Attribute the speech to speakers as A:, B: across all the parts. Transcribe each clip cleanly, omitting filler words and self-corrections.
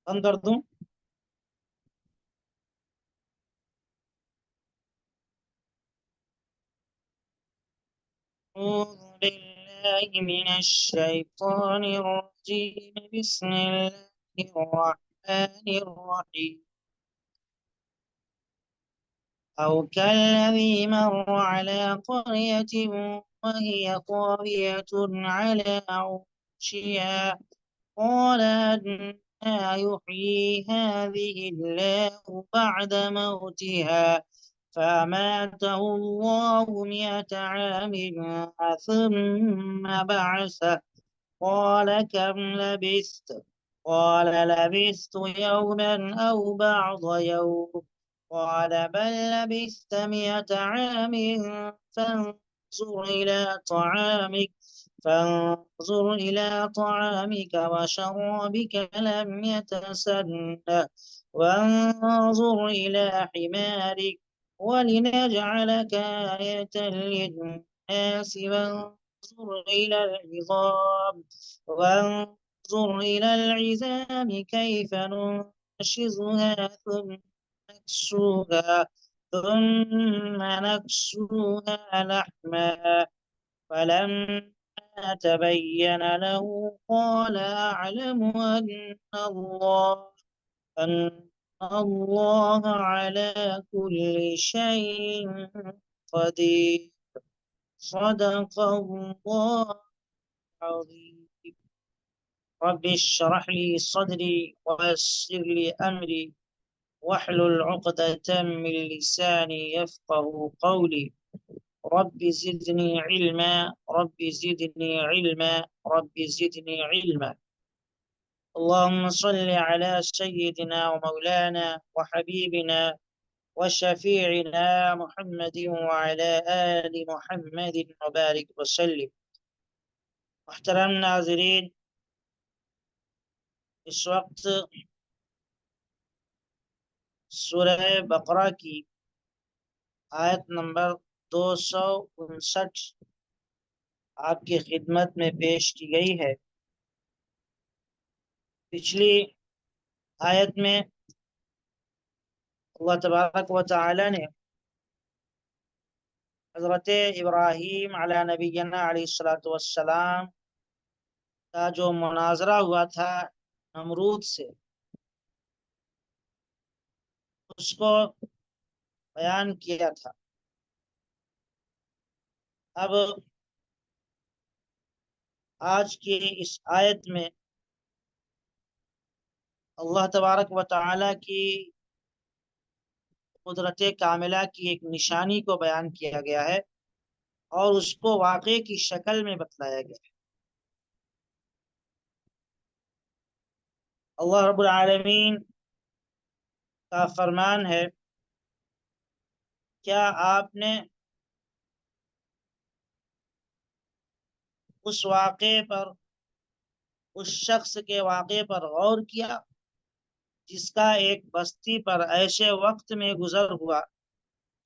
A: بند کر دوں؟ أعوذ بالله من الشيطان الرجيم. بسم الله الرحمن الرحيم. أو كالذي مر على قرية وهي خاوية على عروشها قال أنى يحيي هذه الله بعد موتها فأماته الله 100 عام ثم بعثه قال كم لبثت؟ قال لبثت يوما أو بعض يوم قال بل لبثت 100 عام فانظر إلى طعامك وشرابك لم يتسنه وانظر إلى حمارك ولنجعلك آية للناس وانظر إلى العظام كيف ننشزها ثم نكسوها لحما فلما تبين له قال أعلم أن الله على كل شيء قدير. صدق الله العظيم. رب اشرح لي صدري ويسر لي أمري واحلل عقدة من لساني يفقه قولي. رب زدني علما رب زدني علما رب زدني علما. اللهم صل على سيدنا ومولانا وحبيبنا وشفيعنا محمد وعلى آل محمد وبارك وسلم. محترم ناظرین، اس وقت سورہ بقرہ کی آیت نمبر 259 آپ کی خدمت میں پیش کی گئی ہے۔ پچھلی آیت میں اللہ تبارک و تعالی نے حضرت ابراہیم علیہ نبینا علیہ السلام کا جو مناظرہ ہوا تھا نمرود سے، اس کو بیان کیا تھا۔ اب آج کی اس آیت میں اللہ تبارک و تعالی کی قدرت کاملہ کی ایک نشانی کو بیان کیا گیا ہے اور اس کو واقعے کی شکل میں بتلایا گیا ہے۔ اللہ رب العالمین کا فرمان ہے، کیا آپ نے اس واقعے پر، اس شخص کے واقعے پر غور کیا جس کا ایک بستی پر ایسے وقت میں گزر ہوا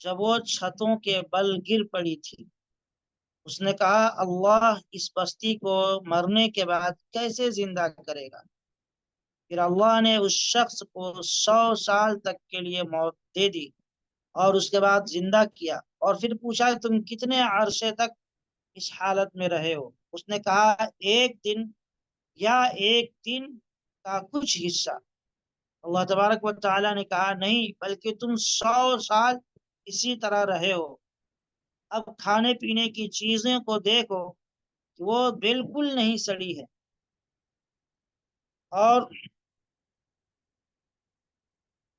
A: جب وہ چھتوں کے بل گر پڑی تھی؟ اس نے کہا اللہ اس بستی کو مرنے کے بعد کیسے زندہ کرے گا؟ پھر اللہ نے اس شخص کو 100 سال تک کے لیے موت دے دی اور اس کے بعد زندہ کیا، اور پھر پوچھا تم کتنے عرصے تک اس حالت میں رہے ہو؟ اس نے کہا ایک دن یا ایک دن کا کچھ حصہ۔ اللہ تبارک و تعالیٰ نے کہا نہیں، بلکہ تم 100 سال اسی طرح رہے ہو۔ اب کھانے پینے کی چیزیں کو دیکھو کہ وہ بالکل نہیں سڑی ہے، اور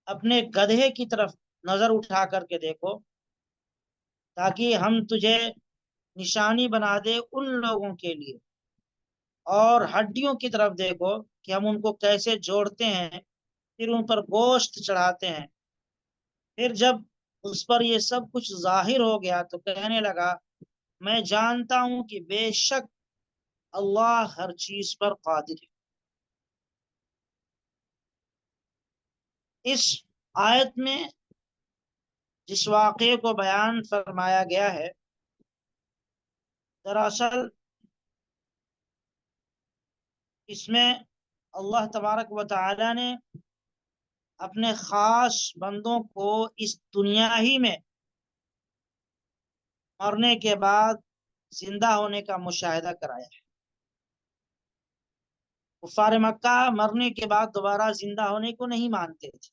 A: اپنے گدھے کی طرف نظر اٹھا کر کے دیکھو تاکہ ہم تجھے نشانی بنا دے ان لوگوں کے لیے، اور ہڈیوں کی طرف دیکھو کہ ہم ان کو کیسے جوڑتے ہیں، پھر ان پر گوشت چڑھاتے ہیں۔ پھر جب اس پر یہ سب کچھ ظاہر ہو گیا تو کہنے لگا میں جانتا ہوں کہ بے شک اللہ ہر چیز پر قادر ہے۔ اس آیت میں جس واقعے کو بیان فرمایا گیا ہے، دراصل اس میں اللہ تبارک و تعالی نے اپنے خاص بندوں کو اس دنیا ہی میں مرنے کے بعد زندہ ہونے کا مشاہدہ کرایا ہے۔ کفار مکہ مرنے کے بعد دوبارہ زندہ ہونے کو نہیں مانتے تھے۔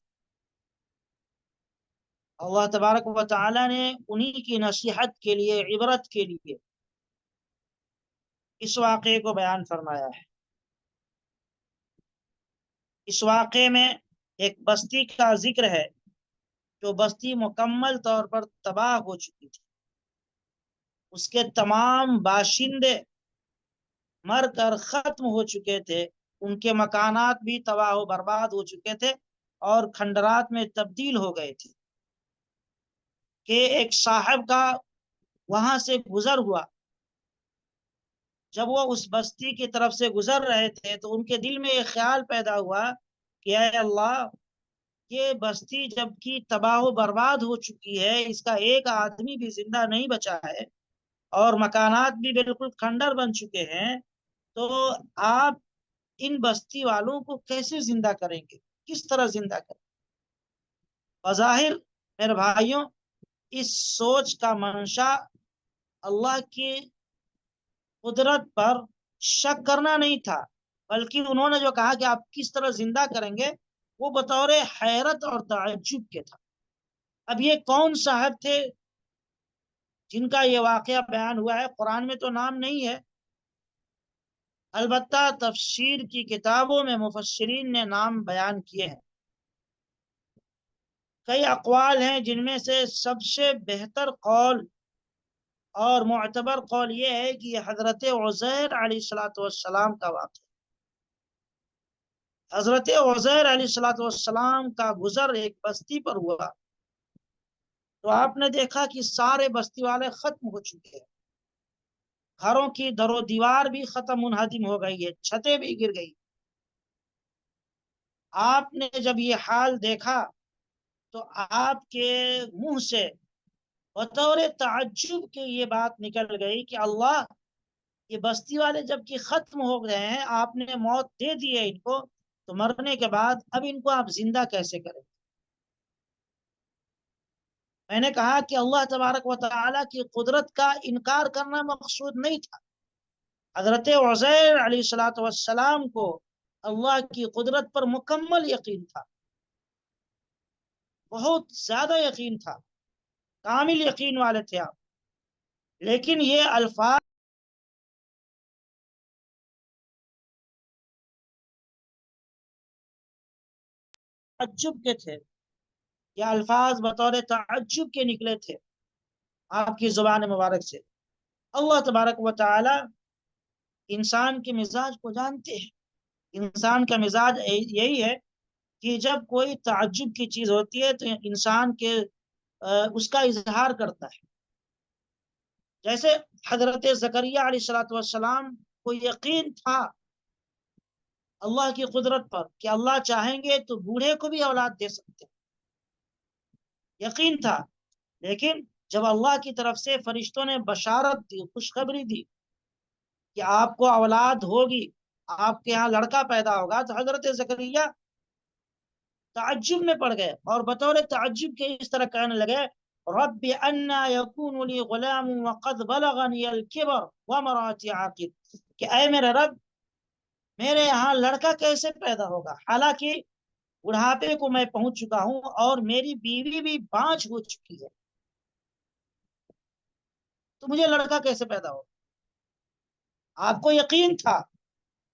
A: اللہ تبارک و تعالی نے انہی کی نصیحت کے لیے، عبرت کے لیے اس واقعے کو بیان فرمایا ہے۔ اس واقعے میں ایک بستی کا ذکر ہے جو بستی مکمل طور پر تباہ ہو چکی تھی۔ اس کے تمام باشندے مر کر ختم ہو چکے تھے، ان کے مکانات بھی تباہ و برباد ہو چکے تھے اور کھنڈرات میں تبدیل ہو گئے تھے کہ ایک صاحب کا وہاں سے گزر ہوا۔ جب وہ اس بستی کی طرف سے گزر رہے تھے تو ان کے دل میں یہ خیال پیدا ہوا کہ اے اللہ، یہ بستی جب کی تباہ و برباد ہو چکی ہے، اس کا ایک آدمی بھی زندہ نہیں بچا ہے اور مکانات بھی بالکل کھنڈر بن چکے ہیں، تو آپ ان بستی والوں کو کیسے زندہ کریں گے، کس طرح زندہ کریں گے؟ بظاہر میرے بھائیوں، اس سوچ کا منشا اللہ کی قدرت پر شک کرنا نہیں تھا، بلکہ انہوں نے جو کہا کہ آپ کس طرح زندہ کریں گے، وہ بطور حیرت اور تعجب کے تھا۔ اب یہ کون صاحب تھے جن کا یہ واقعہ بیان ہوا ہے؟ قرآن میں تو نام نہیں ہے، البتہ تفسیر کی کتابوں میں مفسرین نے نام بیان کیے ہیں۔ کئی اقوال ہیں جن میں سے سب سے بہتر قول اور معتبر قول یہ ہے کہ یہ حضرت عزیر علیہ الصلوۃ والسلام کا واقعہ۔ حضرت عزیر علیہ الصلوۃ والسلام کا گزر ایک بستی پر ہوا تو آپ نے دیکھا کہ سارے بستی والے ختم ہو چکے ہیں، گھروں کی در و دیوار بھی ختم منہدم ہو گئی ہے، چھتیں بھی گر گئی۔ آپ نے جب یہ حال دیکھا تو آپ کے منہ سے بطور تعجب کے یہ بات نکل گئی کہ اللہ، یہ بستی والے جب کہ ختم ہو گئے ہیں، آپ نے موت دے دی ہے ان کو، تو مرنے کے بعد اب ان کو آپ زندہ کیسے کریں؟ میں نے کہا کہ اللہ تبارک و تعالی کی قدرت کا انکار کرنا مقصود نہیں تھا۔ حضرت عزیر علیہ الصلوۃ والسلام کو اللہ کی قدرت پر مکمل یقین تھا، بہت زیادہ یقین تھا، کامل یقین والے تھے آپ، لیکن یہ الفاظ تعجب کے تھے، یہ الفاظ بطور تعجب کے نکلے تھے آپ کی زبان مبارک سے۔ اللہ تبارک و تعالی انسان کے مزاج کو جانتے ہیں۔ انسان کا مزاج یہی ہے کہ جب کوئی تعجب کی چیز ہوتی ہے تو انسان کے اس کا اظہار کرتا ہے۔ جیسے حضرت زکریا علیہ الصلوۃ والسلام کو یقین تھا اللہ کی قدرت پر کہ اللہ چاہیں گے تو بوڑھے کو بھی اولاد دے سکتے، یقین تھا، لیکن جب اللہ کی طرف سے فرشتوں نے بشارت دی، خوشخبری دی کہ آپ کو اولاد ہوگی، آپ کے ہاں لڑکا پیدا ہوگا، تو حضرت زکریا تعجب میں پڑ گئے اور بطور تعجب کے اس طرح کہنے لگے، رب انا یکون لی غلام وقد بلغنی الکبر وامرأتی عاقر، کہ اے میرے رب، میرے یہاں لڑکا کیسے پیدا ہوگا حالانکہ بڑھاپے کو میں پہنچ چکا ہوں اور میری بیوی بھی بانجھ ہو چکی ہے، تو مجھے لڑکا کیسے پیدا ہوگا؟ آپ کو یقین تھا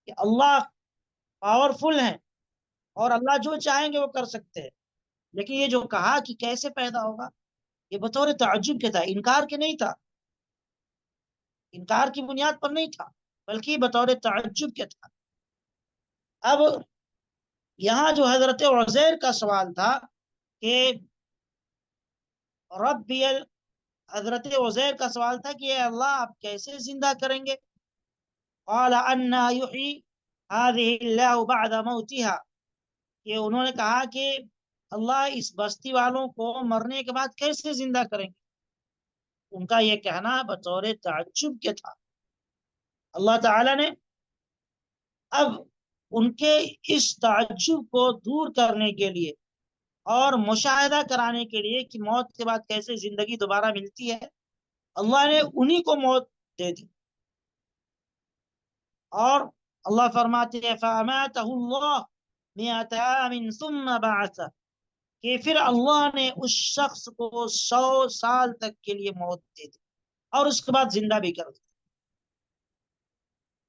A: کہ اللہ پاورفل ہیں اور اللہ جو چاہیں گے وہ کر سکتے ہیں، لیکن یہ جو کہا کہ کیسے پیدا ہوگا، یہ بطور تعجب کے تھا، انکار کے نہیں تھا، انکار کی بنیاد پر نہیں تھا، بلکہ بطور تعجب کے تھا۔ اب یہاں جو حضرت عزیر کا سوال تھا کہ رب، حضرت عزیر کا سوال تھا کہ اے اللہ، آپ کیسے زندہ کریں گے؟ قال انا یحیی هذه اللہ بعد موتها، کہ انہوں نے کہا کہ اللہ اس بستی والوں کو مرنے کے بعد کیسے زندہ کریں گے؟ ان کا یہ کہنا بطور تعجب کے تھا۔ اللہ تعالی نے اب ان کے اس تعجب کو دور کرنے کے لیے اور مشاہدہ کرانے کے لیے کہ موت کے بعد کیسے زندگی دوبارہ ملتی ہے، اللہ نے انہی کو موت دے دی. اور اللہ فرماتے ہیں فَأَمَاتَهُ اللَّهُ مِئَةَ عَامٍ ثُمَّ بَعَثَهُ، کہ پھر اللہ نے اس شخص کو 100 سال تک کے لیے موت دے دی اور اس کے بعد زندہ بھی کر دی.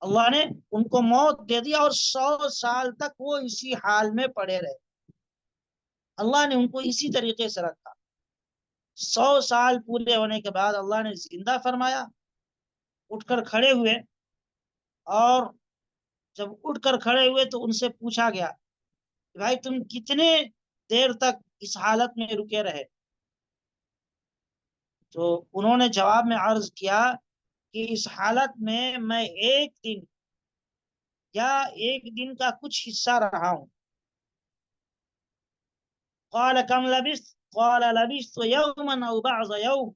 A: اللہ نے ان کو موت دے دی اور 100 سال تک وہ اسی حال میں پڑے رہے. اللہ نے ان کو اسی طریقے سے رکھا. 100 سال پورے ہونے کے بعد اللہ نے زندہ فرمایا، اٹھ کر کھڑے ہوئے، اور جب اٹھ کر کھڑے ہوئے تو ان سے پوچھا گیا کہ بھائی تم کتنے دیر تک اس حالت میں رکے رہے؟ تو انہوں نے جواب میں عرض کیا کہ اس حالت میں ایک دن یا ایک دن کا کچھ حصہ رہا ہوں. قال کم لبثت قال لبثت یوما او بعض یوم،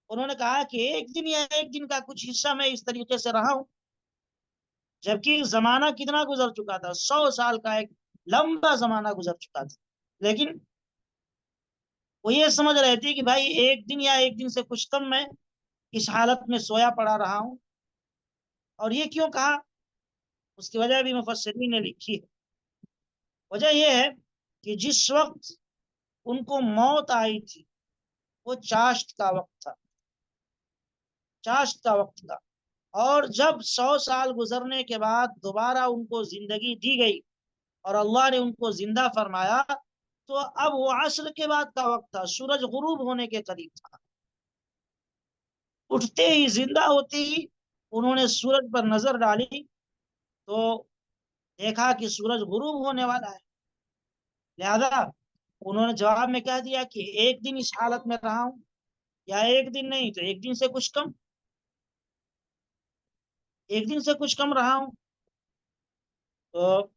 A: انہوں نے کہا کہ ایک دن یا ایک دن کا کچھ حصہ میں اس طریقے سے رہا ہوں، جبکہ زمانہ کتنا گزر چکا تھا، 100 سال کا ایک لمبا زمانہ گزر چکا تھا. لیکن وہ یہ سمجھ رہے تھے کہ بھائی ایک دن یا ایک دن سے کچھ کم میں اس حالت میں سویا پڑا رہا ہوں. اور یہ کیوں کہا، اس کی وجہ بھی مفسرین نے لکھی ہے. وجہ یہ ہے کہ جس وقت ان کو موت آئی تھی وہ چاشت کا وقت تھا، چاشت کا وقت تھا. اور جب 100 سال گزرنے کے بعد دوبارہ ان کو زندگی دی گئی اور اللہ نے ان کو زندہ فرمایا، تو اب وہ عصر کے بعد کا وقت تھا، سورج غروب ہونے کے قریب تھا. اٹھتے ہی، زندہ ہوتے ہی انہوں نے سورج پر نظر ڈالی تو دیکھا کہ سورج غروب ہونے والا ہے. لہذا انہوں نے جواب میں کہہ دیا کہ ایک دن اس حالت میں رہا ہوں، یا ایک دن نہیں تو ایک دن سے کچھ کم، ایک دن سے کچھ کم رہا ہوں. تو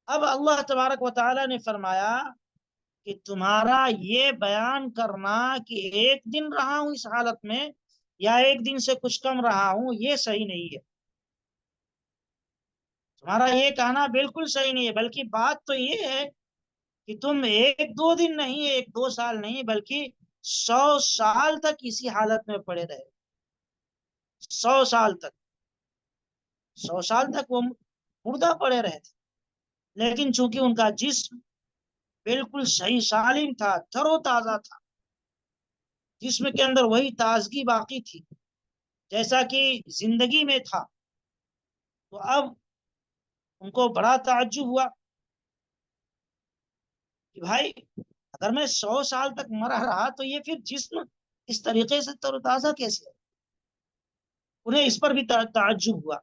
A: اب اللہ تبارک و تعالی نے فرمایا کہ تمہارا یہ بیان کرنا کہ ایک دن رہا ہوں اس حالت میں یا ایک دن سے کچھ کم رہا ہوں، یہ صحیح نہیں ہے. تمہارا یہ کہنا بالکل صحیح نہیں ہے، بلکہ بات تو یہ ہے کہ تم ایک دو دن نہیں، ایک دو سال نہیں، بلکہ 100 سال تک اسی حالت میں پڑے رہے. 100 سال تک، 100 سال تک وہ مردہ پڑے رہے تھے. لیکن چونکہ ان کا جسم بالکل صحیح سالم تھا، تر و تازہ تھا، جسم کے اندر وہی تازگی باقی تھی جیسا کہ زندگی میں تھا، تو اب ان کو بڑا تعجب ہوا کہ بھائی اگر میں 100 سال تک مرا رہا تو یہ پھر جسم اس طریقے سے تر و تازہ کیسے ہے؟ انہیں اس پر بھی تعجب ہوا.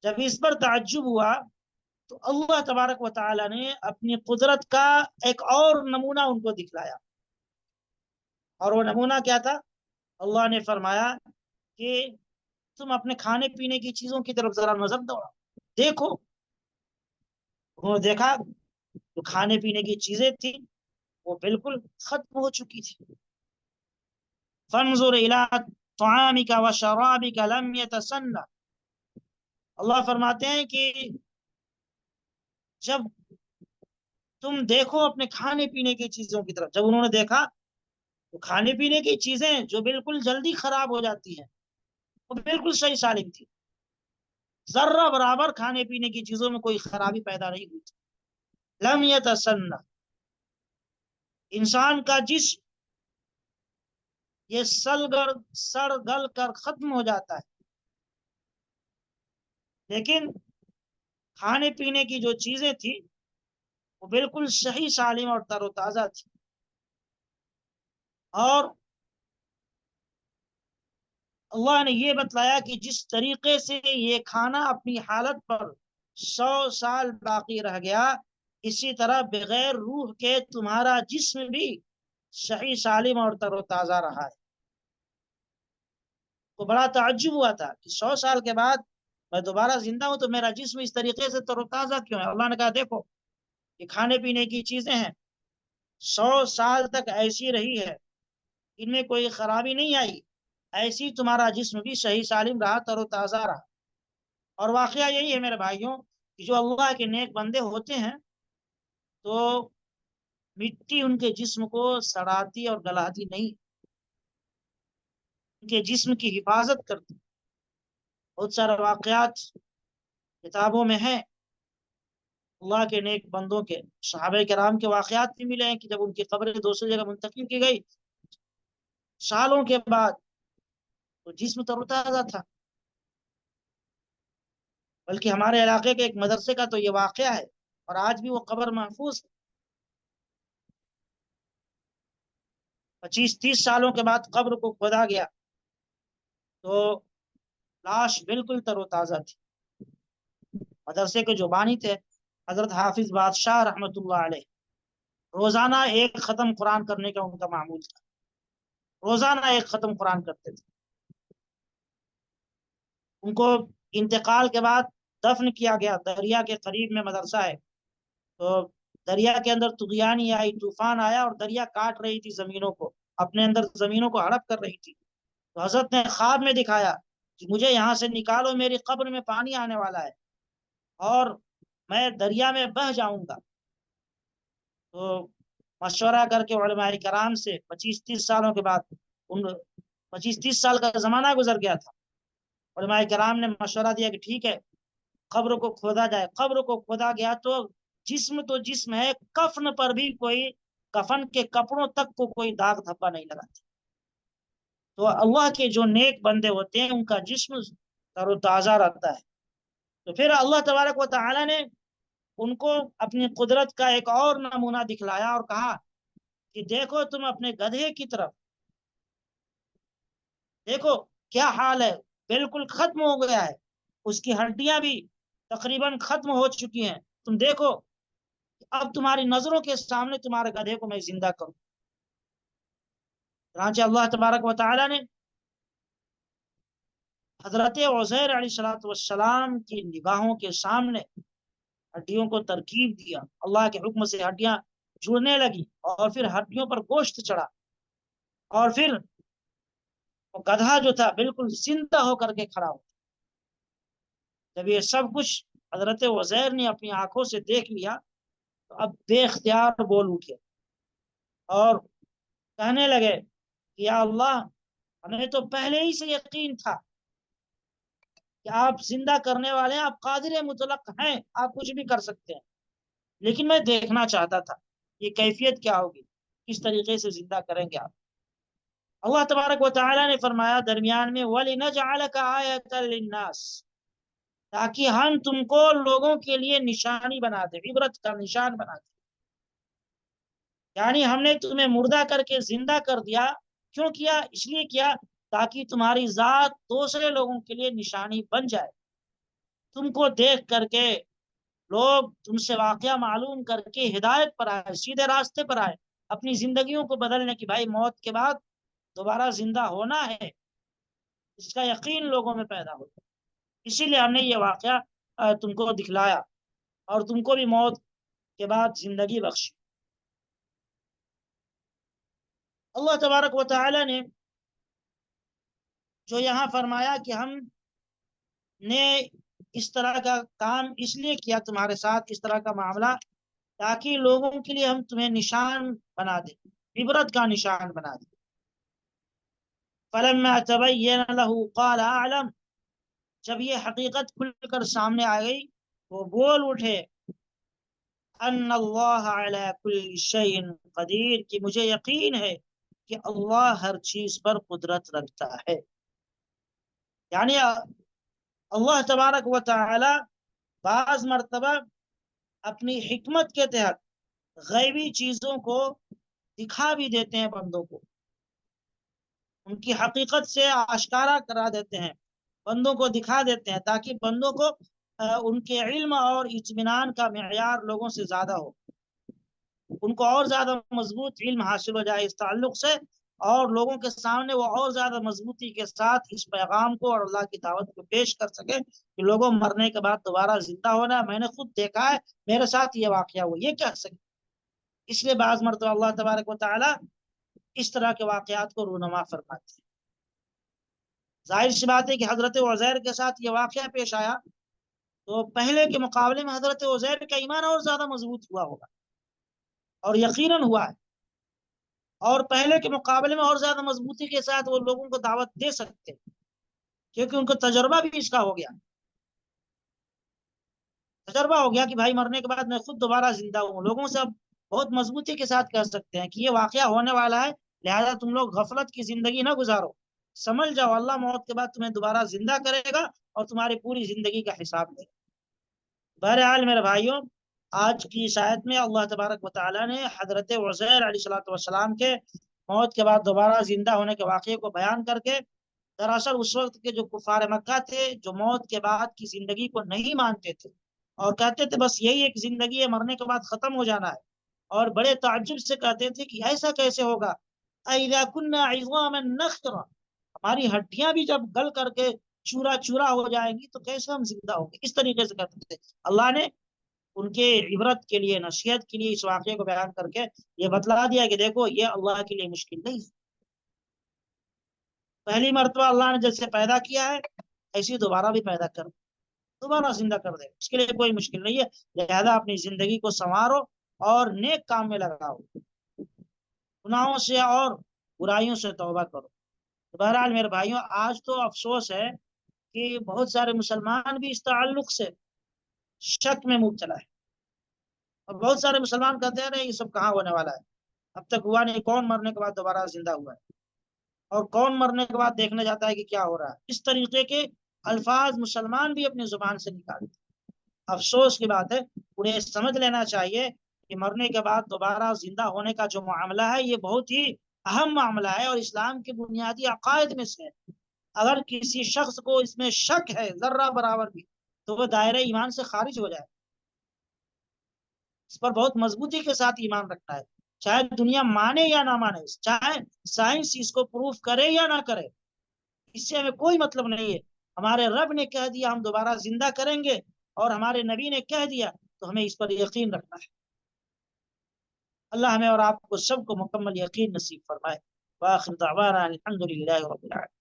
A: جب اس پر تعجب ہوا تو اللہ تبارک و تعالی نے اپنی قدرت کا ایک اور نمونہ ان کو دکھلایا. اور وہ نمونہ کیا تھا؟ اللہ نے فرمایا کہ تم اپنے کھانے پینے کی چیزوں کی طرف ذرا نظر دوڑاؤ، دیکھو. انہوں نے دیکھا جو کھانے پینے کی چیزیں تھیں وہ بالکل ختم ہو چکی تھی. فانظر الى طعامك وشرابك لم يتسنى، اللہ فرماتے ہیں کہ جب تم دیکھو اپنے کھانے پینے کی چیزوں کی طرف، جب انہوں نے دیکھا تو کھانے پینے کی چیزیں جو بالکل جلدی خراب ہو جاتی ہیں وہ بالکل صحیح سالم تھی، ذرہ برابر کھانے پینے کی چیزوں میں کوئی خرابی پیدا نہیں ہوئی تھی. لم یتسنى، انسان کا جسم یہ سڑ گل کر ختم ہو جاتا ہے، لیکن کھانے پینے کی جو چیزیں تھیں وہ بالکل صحیح سالم اور تر و تازہ تھی. اور اللہ نے یہ بتلایا کہ جس طریقے سے یہ کھانا اپنی حالت پر 100 سال باقی رہ گیا، اسی طرح بغیر روح کے تمہارا جسم بھی صحیح سالم اور تر و تازہ رہا ہے. تو بڑا تعجب ہوا تھا کہ 100 سال کے بعد میں دوبارہ زندہ ہوں تو میرا جسم اس طریقے سے تر و تازہ کیوں ہے؟ اللہ نے کہا دیکھو یہ کھانے پینے کی چیزیں ہیں، 100 سال تک ایسی رہی ہے، ان میں کوئی خرابی نہیں آئی، ایسی تمہارا جسم بھی صحیح سالم رہا، تر و تازہ رہا. اور واقعہ یہی ہے میرے بھائیوں کہ جو اللہ کے نیک بندے ہوتے ہیں تو مٹی ان کے جسم کو سڑاتی اور گلاتی نہیں، ان کے جسم کی حفاظت کرتی۔ بہت سارے واقعات کتابوں میں ہیں اللہ کے نیک بندوں کے، صحابہ کرام کے واقعات بھی ملے ہیں کہ جب ان کی قبر دوسری جگہ منتقل کی گئی سالوں کے بعد تو جسم تر و تازہ تھا۔ بلکہ ہمارے علاقے کے ایک مدرسے کا تو یہ واقعہ ہے، اور آج بھی وہ قبر محفوظ ہے۔ 25-30 سالوں کے بعد قبر کو کھودا گیا تو لاش بالکل تر و تازہ تھی۔ مدرسے کے جو بانی تھے حضرت حافظ بادشاہ رحمت اللہ علیہ، روزانہ ایک ختم قرآن کرنے کا ان کا معمول تھا، روزانہ ایک ختم قرآن کرتے تھے۔ ان کو انتقال کے بعد دفن کیا گیا، دریا کے قریب میں مدرسہ ہے، تو دریا کے اندر طغیانی آئی، طوفان آیا اور دریا کاٹ رہی تھی زمینوں کو، اپنے اندر زمینوں کو ہڑپ کر رہی تھی۔ تو حضرت نے خواب میں دکھایا کہ مجھے یہاں سے نکالو، میری قبر میں پانی آنے والا ہے اور میں دریا میں بہہ جاؤں گا۔ تو مشورہ کر کے علماء کرام سے 25-30 سالوں کے بعد، ان 25-30 سال کا زمانہ گزر گیا تھا، علماء کرام نے مشورہ دیا کہ ٹھیک ہے قبر کو کھودا جائے۔ قبر کو کھودا گیا تو جسم ہے، کفن پر بھی کوئی، کفن کے کپڑوں تک کو کوئی داغ دھبا نہیں لگا تھا۔ تو اللہ کے جو نیک بندے ہوتے ہیں ان کا جسم تر و تازہ رہتا ہے۔ تو پھر اللہ تبارک و تعالی نے ان کو اپنی قدرت کا ایک اور نمونہ دکھلایا اور کہا کہ دیکھو تم اپنے گدھے کی طرف، دیکھو کیا حال ہے، بالکل ختم ہو گیا ہے، اس کی ہڈیاں بھی تقریباً ختم ہو چکی ہیں، تم دیکھو اب تمہاری نظروں کے سامنے تمہارے گدھے کو میں زندہ کروں۔ چنانچہ اللہ تبارک و تعالی نے حضرت عزیر علیہ السلام کی نگاہوں کے سامنے ہڈیوں کو ترکیب دیا، اللہ کے حکم سے ہڈیاں جڑنے لگی اور پھر ہڈیوں پر گوشت چڑھا، اور پھر وہ گدھا جو تھا بالکل زندہ ہو کر کے کھڑا ہو۔ جب یہ سب کچھ حضرت عزیر نے اپنی آنکھوں سے دیکھ لیا تو اب بے اختیار بول اٹھے اور کہنے لگے کہ یا اللہ، ہمیں تو پہلے ہی سے یقین تھا کہ آپ زندہ کرنے والے ہیں، آپ قادر مطلق ہیں، آپ کچھ بھی کر سکتے ہیں، لیکن میں دیکھنا چاہتا تھا یہ کیفیت کیا ہوگی، کس طریقے سے زندہ کریں گے آپ۔ اللہ تبارک و تعالی نے فرمایا درمیان میں وَلِنَجْعَلَكَ آیَةً لِلنَّاسِ، تاکہ ہم تم کو لوگوں کے لیے نشانی بنا دیں، عبرت کا نشان بنا دیں۔ یعنی ہم نے تمہیں مردہ کر کے زندہ کر دیا، کیوں کیا؟ اس لیے کیا تاکہ تمہاری ذات دوسرے لوگوں کے لیے نشانی بن جائے، تم کو دیکھ کر کے لوگ تم سے واقعہ معلوم کر کے ہدایت پر آئے، سیدھے راستے پر آئے، اپنی زندگیوں کو بدلنے کی، بھائی موت کے بعد دوبارہ زندہ ہونا ہے، اس کا یقین لوگوں میں پیدا ہو۔ اسی لیے ہم نے یہ واقعہ تم کو دکھلایا اور تم کو بھی موت کے بعد زندگی بخشی۔ اللہ تبارک و تعالی نے جو یہاں فرمایا کہ ہم نے اس طرح کا کام اس لیے کیا تمہارے ساتھ، اس طرح کا معاملہ، تاکہ لوگوں کے لیے ہم تمہیں نشان بنا دیں، عبرت کا نشان بنا دیں۔ فلما تبین له قال اعلم، جب یہ حقیقت کھل کر سامنے آ گئی وہ بول اٹھے ان اللہ علی کل شیء قدیر، کہ مجھے یقین ہے کہ اللہ ہر چیز پر قدرت رکھتا ہے۔ یعنی اللہ تبارک و تعالی بعض مرتبہ اپنی حکمت کے تحت غیبی چیزوں کو دکھا بھی دیتے ہیں بندوں کو، ان کی حقیقت سے آشکارا کرا دیتے ہیں، بندوں کو دکھا دیتے ہیں تاکہ بندوں کو ان کے علم اور اطمینان کا معیار لوگوں سے زیادہ ہو، ان کو اور زیادہ مضبوط علم حاصل ہو جائے اس تعلق سے، اور لوگوں کے سامنے وہ اور زیادہ مضبوطی کے ساتھ اس پیغام کو اور اللہ کی دعوت کو پیش کر سکے کہ لوگوں مرنے کے بعد دوبارہ زندہ ہونا میں نے خود دیکھا ہے، میرے ساتھ یہ واقعہ ہوا، یہ کہہ سکے۔ اس لیے بعض مرتبہ اللہ تبارک و تعالی اس طرح کے واقعات کو رونما فرماتے ہیں۔ ظاہر سی بات ہے کہ حضرت عزیر کے ساتھ یہ واقعہ پیش آیا تو پہلے کے مقابلے میں حضرت عزیر کا ایمان اور زیادہ مضبوط ہوا ہوگا، اور یقیناً ہوا ہے، اور پہلے کے مقابلے میں اور زیادہ مضبوطی کے ساتھ وہ لوگوں کو دعوت دے سکتے، کیونکہ ان کو تجربہ بھی اس کا ہو گیا، تجربہ ہو گیا کہ بھائی مرنے کے بعد میں خود دوبارہ زندہ ہوں، لوگوں سے اب بہت مضبوطی کے ساتھ کہہ سکتے ہیں کہ یہ واقعہ ہونے والا ہے، لہذا تم لوگ غفلت کی زندگی نہ گزارو، سمجھ جاؤ اللہ موت کے بعد تمہیں دوبارہ زندہ کرے گا اور تمہاری پوری زندگی کا حساب لے گا۔ بہرحال میرے بھائیوں، آج کی شاید میں اللہ تبارک و تعالیٰ نے حضرت عزیر علیہ السلام کے موت کے بعد دوبارہ زندہ ہونے کے واقعے کو بیان کر کے، دراصل اس وقت کے جو کفار مکہ تھے، جو موت کے بعد کی زندگی کو نہیں مانتے تھے اور کہتے تھے بس یہی ایک زندگی ہے، مرنے کے بعد ختم ہو جانا ہے، اور بڑے تعجب سے کہتے تھے کہ ایسا کیسے ہوگا، اَإِذَا كُنَّا عِظَامًا نَخِرًا، ہماری ہڈیاں بھی جب گل کر کے چورا چورا ہو جائیں گی تو کیسے ہم زندہ ہوں گے، اس طریقے سے کہتے تھے۔ اللہ نے ان کے عبرت کے لیے، نصیحت کے لیے اس واقعے کو بیان کر کے یہ بتلا دیا کہ دیکھو یہ اللہ کے لیے مشکل نہیں، پہلی مرتبہ اللہ نے جیسے پیدا کیا ہے ایسی دوبارہ بھی پیدا کر، دوبارہ زندہ کر دے، اس کے لیے کوئی مشکل نہیں ہے، لہذا اپنی زندگی کو سنوارو اور نیک کام میں لگاؤ، گناہوں سے اور برائیوں سے توبہ کرو۔ بہرحال میرے بھائیوں، آج تو افسوس ہے کہ بہت سارے مسلمان بھی اس تعلق سے شک میں مبتلا ہے، اور بہت سارے مسلمان کہتے ہیں یہ سب کہاں ہونے والا ہے، اب تک ہوا نہیں، کون مرنے کے بعد دوبارہ زندہ ہوا ہے، اور کون مرنے کے بعد دیکھنے جاتا ہے کہ کیا ہو رہا ہے، اس طریقے کے الفاظ مسلمان بھی اپنی زبان سے نکالتے ہیں۔ افسوس کی بات ہے، انہیں سمجھ لینا چاہیے کہ مرنے کے بعد دوبارہ زندہ ہونے کا جو معاملہ ہے یہ بہت ہی اہم معاملہ ہے، اور اسلام کے بنیادی عقائد میں سے ہے۔ اگر کسی شخص کو اس میں شک ہے ذرہ برابر بھی تو وہ دائرہ ایمان سے خارج ہو جائے، اس پر بہت مضبوطی کے ساتھ ایمان رکھنا ہے، چاہے دنیا مانے یا نہ مانے، چاہے سائنس اس کو پروف کرے یا نہ کرے، اس سے ہمیں کوئی مطلب نہیں ہے، ہمارے رب نے کہہ دیا ہم دوبارہ زندہ کریں گے، اور ہمارے نبی نے کہہ دیا تو ہمیں اس پر یقین رکھنا ہے۔ اللہ ہمیں اور آپ کو سب کو مکمل یقین نصیب فرمائے۔ وآخر دعوانا الحمد للہ رب العالمین۔